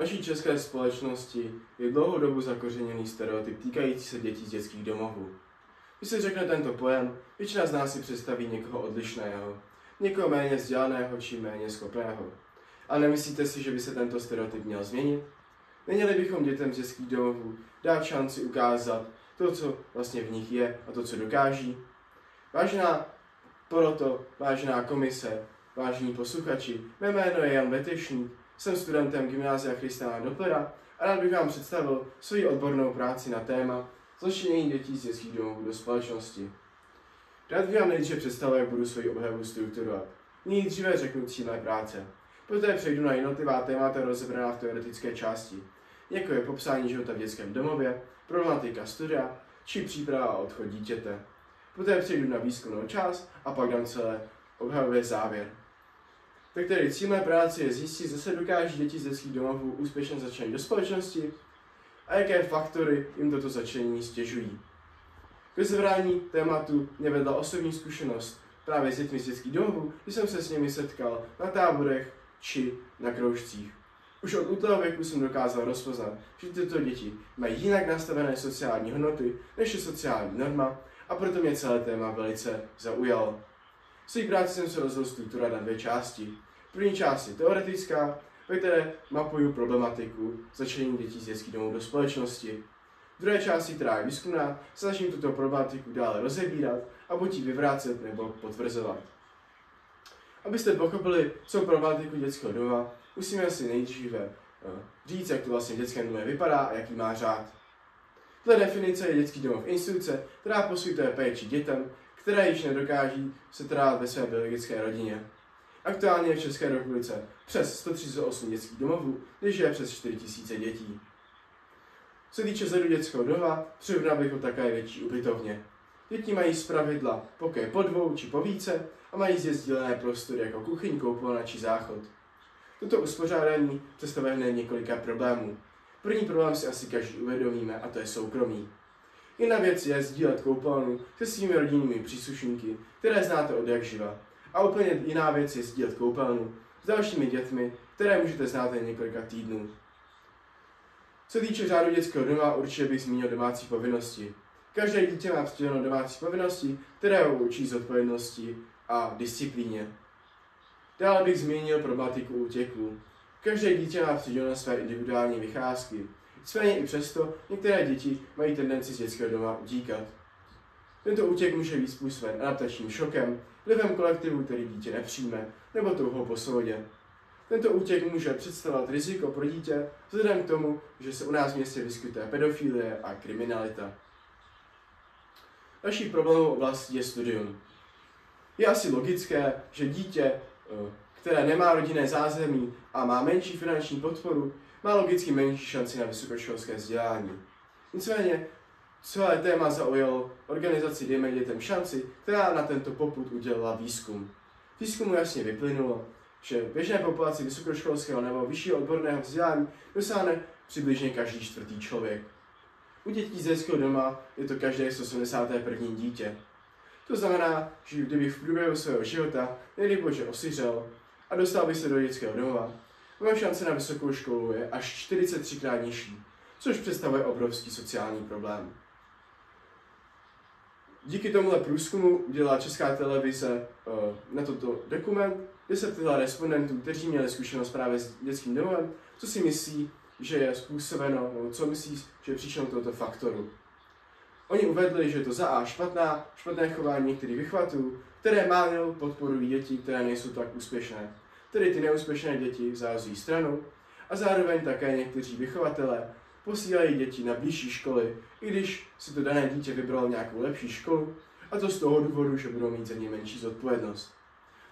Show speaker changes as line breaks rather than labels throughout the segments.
naší české společnosti je dlouhou dobu zakořeněný stereotyp týkající se dětí z dětských domovů. Když se řekne tento pojem, většina z nás si představí někoho odlišného, někoho méně vzdělaného či méně schopného. Ale nemyslíte si, že by se tento stereotyp měl změnit? Neměli bychom dětem z dětských domovů dát šanci ukázat to, co vlastně v nich je a to, co dokáží? Vážená komise, vážení posluchači, mé jméno je Jan Betešník, jsem studentem Gymnázia Christiana Dopplera a rád bych vám představil svoji odbornou práci na téma začlenění dětí z dětských domovů do společnosti. Rád bych vám nejdříve představil, jak budu svoji obhajobu strukturovat. Nejdříve řeknu cíle práce. Poté přejdu na jednotlivá témata rozebraná v teoretické části, jako je popsání života v dětském domově, problematika studia či příprava a odchod dítěte. Poté přejdu na výzkumnou část a pak dám celé obhajové závěr. Tak tedy cílem práce je zjistit, zase dokáží děti z dětských domovů úspěšně začlenit do společnosti a jaké faktory jim toto začlenění stěžují. K rozebrání tématu mě vedla osobní zkušenost právě s dětmi z dětských domovů, kdy jsem se s nimi setkal na táborech či na kroužcích. Už od útlého věku jsem dokázal rozpoznat, že tyto děti mají jinak nastavené sociální hodnoty než je sociální norma a proto mě celé téma velice zaujalo. V své práci jsem se rozhodl strukturovat na dvě části. První část je teoretická, ve které mapuju problematiku začlenění dětí z dětských domovů do společnosti. V druhé části, která je výzkumná, se začnu tuto problematiku dále rozebírat a buď ji vyvrácet nebo potvrzovat. Abyste pochopili, co problematiku dětského domova, musíme si nejdříve říct, jak to vlastně v dětském domově vypadá a jaký má řád. Dle definice je dětský domov instituce, která poskytuje péči dětem, které již nedokáží se trvat ve své biologické rodině. Aktuálně je v České republice přes 138 dětských domovů, když je přes 4000 dětí. Co se týče vzhledu dětského domova, přirovnal bych ho také větší ubytovně. Děti mají zpravidla pokoje po dvou či po více a mají zde sdílené prostory jako kuchyň, koupelna či záchod. Toto uspořádání představuje hned několika problémů. První problém si asi každý uvědomíme a to je soukromí. Jiná věc je sdílet koupelnu se svými rodinnými příslušníky, které znáte od jak živa. A úplně jiná věc je sdílet koupelnu s dalšími dětmi, které můžete znát jen několika týdnů. Co se týče řádu dětského domova, určitě bych zmínil domácí povinnosti. Každé dítě má přiděleno domácí povinnosti, které ho učí zodpovědnosti a disciplíně. Dále bych zmínil problematiku útěků. Každé dítě má přiděleno své individuální vycházky. Nicméně i přesto některé děti mají tendenci z dětského domova utíkat. Tento útěk může být způsoben adaptačním šokem, vlivem kolektivu, který dítě nepřijme, nebo touhou po svobodě. Tento útěk může představovat riziko pro dítě vzhledem k tomu, že se u nás v městě vyskytuje pedofilie a kriminalita. Další problémovou oblastí je studium. Je asi logické, že dítě, které nemá rodinné zázemí a má menší finanční podporu, má logicky menší šanci na vysokoškolské vzdělání. Nicméně celé téma zaujalo organizaci Dejme dětem šanci, která na tento popud udělala výzkum. V výzkumu jasně vyplynulo, že běžné populaci vysokoškolského nebo vyššího odborného vzdělání dosáhne přibližně každý čtvrtý člověk. U dětí z dětského doma je to každé 181. dítě. To znamená, že kdyby v průběhu svého života, nedej bože, osiřel a dostal by se do dětského domova, moje šance na vysokou školu je až 43krát nižší, což představuje obrovský sociální problém. Díky tomuhle průzkumu udělala Česká televize na toto dokument, kde se ptala respondentů, kteří měli zkušenost právě s dětským domovem, co si myslí, že je způsobeno, nebo co myslí, že je příčinou tohoto faktoru. Oni uvedli, že je to za A špatné chování některých vychovatelů, které málo podporují děti, které nejsou tak úspěšné. Tedy ty neúspěšné děti zahazují stranu a zároveň také někteří vychovatelé posílají děti na blížší školy, i když si to dané dítě vybralo nějakou lepší školu, a to z toho důvodu, že budou mít za ně menší zodpovědnost.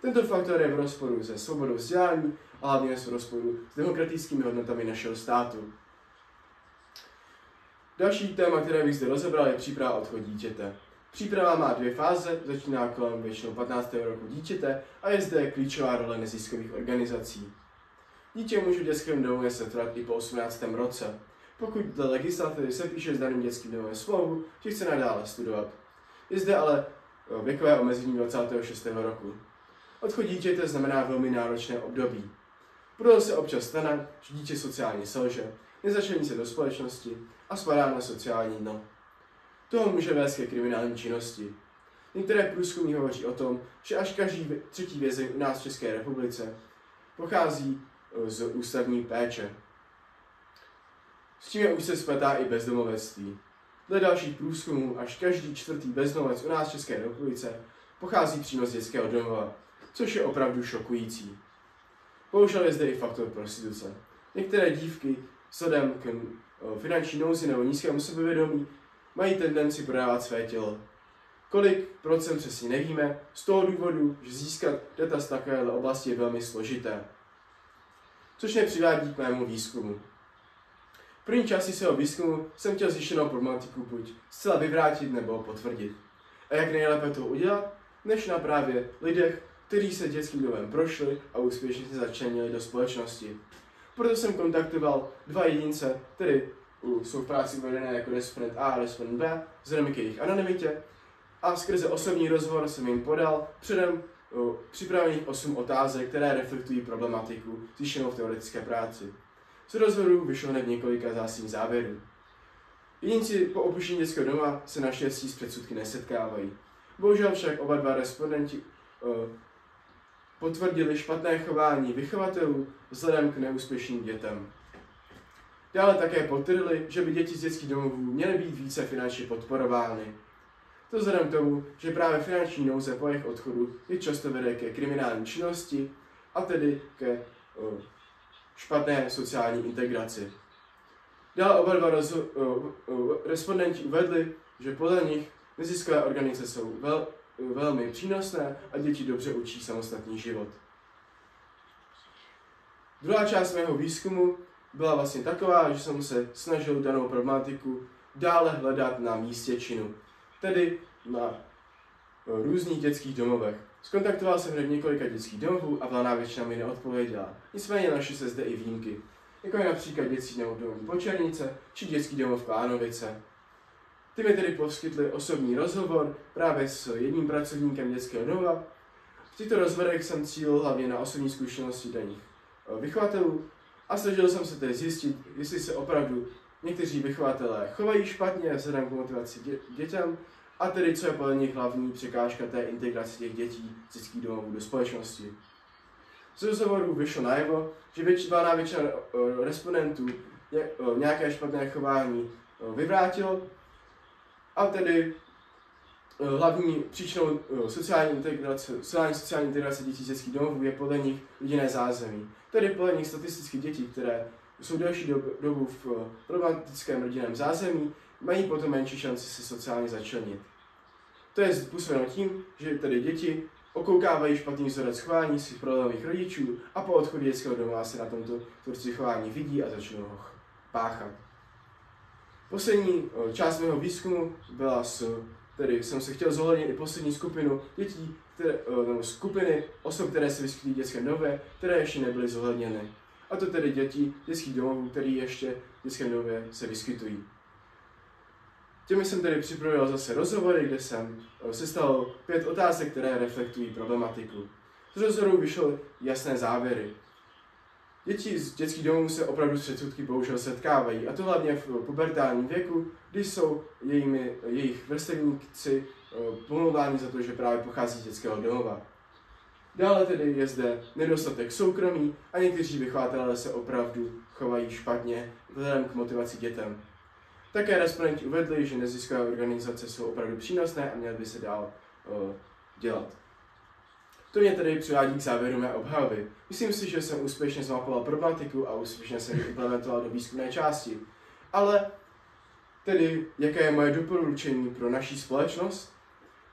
Tento faktor je v rozporu se svobodou vzdělání a hlavně v rozporu s demokratickými hodnotami našeho státu. Další téma, které bych zde rozebral, je příprava a odchod dítěte. Příprava má dvě fáze, začíná kolem většinou 15. roku dítěte a je zde klíčová role neziskových organizací. Dítě může v dětském domově setrvat i po 18. roce, pokud dle legislativy se píše s daným dětským domovem smlouvu, že chce nadále studovat. Je zde ale věkové omezení 26. roku. Odchod dítěte znamená velmi náročné období. Proto se občas stane, že dítě sociálně selže, nezačlení se do společnosti a spadá na sociální dno. Toho může vést ke kriminální činnosti. Některé průzkumy hovoří o tom, že až každý třetí vězeň u nás v České republice pochází z ústavní péče. S tím je už se spletá i bezdomovectví. Dle dalších průzkumů až každý čtvrtý bezdomovec u nás v České republice pochází přímo z dětského domova, což je opravdu šokující. Bohužel je zde i faktor prostituce. Některé dívky vzhledem k finanční nouzi nebo nízkému sebevědomí mají tendenci prodávat své tělo. Kolik procent přesně nevíme, z toho důvodu, že získat data z takovéhle oblasti je velmi složité. Což mě přivádí k mému výzkumu. V první části svého výzkumu jsem chtěl zjištěnou problematiku buď zcela vyvrátit nebo potvrdit. A jak nejlépe to udělat, než na právě lidech, kteří se dětským domem prošli a úspěšně se začlenili do společnosti. Proto jsem kontaktoval dva jedince, tedy jsou v práci uvedené jako respondent A a respondent B, vzhledem k jejich anonymitě, a skrze osobní rozhovor jsem jim podal předem připravených 8 otázek, které reflektují problematiku zjištěnou v teoretické práci. Z rozhovorů vyšlo hned několika zásadních závěrů. Jedinci po opuštění dětského doma se naštěstí s předsudky nesetkávají. Bohužel však oba dva respondenti potvrdili špatné chování vychovatelů vzhledem k neúspěšným dětem. Dále také potvrdili, že by děti z dětských domovů měly být více finančně podporovány. To vzhledem k tomu, že právě finanční nouze po jejich odchodu je často vede ke kriminální činnosti a tedy ke špatné sociální integraci. Dále oba dva respondenti uvedli, že podle nich neziskové organizace jsou velmi přínosné a děti dobře učí samostatný život. Druhá část mého výzkumu byla vlastně taková, že jsem se snažil danou problematiku dále hledat na místě činu, tedy na různých dětských domovech. Zkontaktoval jsem hned několika dětských domovů a valná většina mi neodpověděla. Nicméně našly se zde i výjimky, jako je například dětský domov Počernice či dětský domov Klánovice. Ty mi tedy poskytli osobní rozhovor právě s jedním pracovníkem dětského domova. V těchto rozhovorech jsem cílil hlavně na osobní zkušenosti daných vychovatelů a snažil jsem se tedy zjistit, jestli se opravdu někteří vychovatelé chovají špatně vzhledem k motivaci dětem, a tedy co je podle nich hlavní překážka té integrace těch dětí z dětských domovů do společnosti. Z rozhovorů vyšlo najevo, že valná většina respondentů nějaké špatné chování vyvrátilo, a tedy hlavní příčinou sociální integrace dětí z dětských domovů je podle nich rodinné zázemí. Tedy podle nich statisticky děti, které jsou delší dobu v problematickém rodinném zázemí, mají potom menší šanci se sociálně začlenit. To je způsobeno tím, že tedy děti okoukávají špatný vzorec chování svých problémových rodičů a po odchodu dětského domova se na tomto tvůrci chování vidí a začnou ho páchat. Poslední část mého výzkumu byla tedy jsem se chtěl zohlednit i poslední skupinu dětí, nebo skupiny osob, které se vyskytují v dětském domově, které ještě nebyly zohledněny. A to tedy děti dětských domovů, které ještě v dětském domově se vyskytují. Těmi jsem tedy připravil zase rozhovory, kde jsem sestavil 5 otázek, které reflektují problematiku. Z rozhovorů vyšly jasné závěry. Děti z dětských domovů se opravdu s předsudky bohužel setkávají, a to hlavně v pubertálním věku, kdy jsou jejich vrstevníci pomlouváni za to, že právě pochází z dětského domova. Dále tedy je zde nedostatek soukromí a někteří vychovatelé se opravdu chovají špatně vzhledem k motivaci dětem. Také respondenti uvedli, že neziskové organizace jsou opravdu přínosné a měly by se dál dělat. To mě tedy přivádí k závěru mé obhajoby. Myslím si, že jsem úspěšně zmapoval problematiku a úspěšně jsem ji implementoval do výzkumné části. Ale tedy, jaké je moje doporučení pro naši společnost?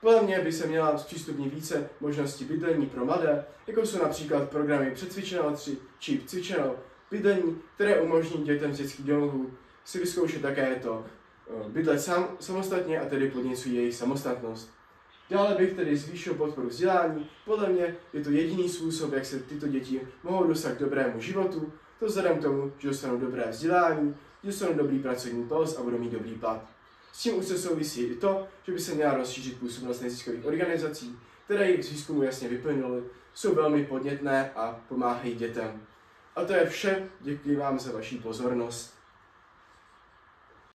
Podle mě by se měla zpřístupnit více možností bydlení pro mladé, jako jsou například programy Předcvičeno 3 či Cvičeno bydlení, které umožní dětem z dětských domovů si vyzkoušet také to bydlet samostatně a tedy podněcují jejich samostatnost. Dále bych tedy zvýšil podporu vzdělání. Podle mě je to jediný způsob, jak se tyto děti mohou dostat k dobrému životu, to vzhledem k tomu, že dostanou dobré vzdělání, že dostanou dobrý pracovní post a budou mít dobrý plat. S tím už se souvisí i to, že by se měla rozšířit působnost neziskových organizací, které jejich z výzkumu jasně vyplynuly, jsou velmi podnětné a pomáhají dětem. A to je vše, děkuji vám za vaši pozornost.